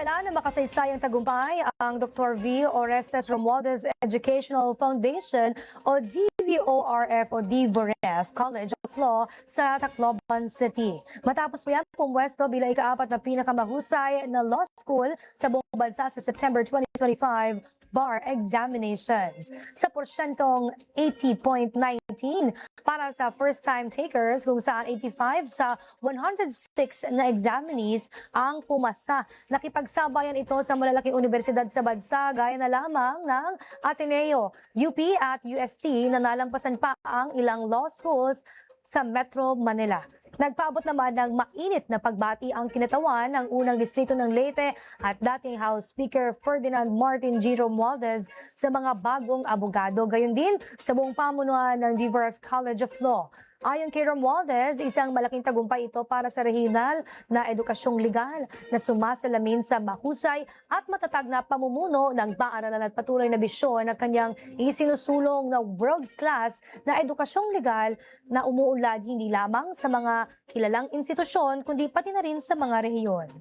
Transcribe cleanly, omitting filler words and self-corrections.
Dinala ng makasaysayang tagumpay ang Dr. V. Orestes Romualdez Educational Foundation o DVORF o DVORF College of Law sa Tacloban City. Matapos po yan pumwesto bilang ika-4 na pinakamahusay na law school sa buong bansa sa September 2025 bar examinations. Sa porsyentong 80.19 para sa first-time takers kung saan 85 sa 106 na examinees ang pumasa. Nakipagsabayan ito sa malalaking universidad sa bansa gaya na lamang ng Ateneo, UP at UST na nalampasan pa ang ilang law schools sa Metro Manila. Nagpaabot naman ng mainit na pagbati ang kinatawan ng unang distrito ng Leyte at dating House Speaker Ferdinand Martin G. Romualdez sa mga bagong abogado. Gayon din sa buong pamunuan ng DVORF College of Law. Ayon kay Romualdez, isang malaking tagumpay ito para sa regional na edukasyong legal na sumasalamin sa mahusay at matatag na pamumuno ng paaralan at patuloy na bisyon na kanyang isinusulong na world-class na edukasyong legal na umuunlad hindi lamang sa mga kilalang institusyon kundi pati na rin sa mga rehiyon.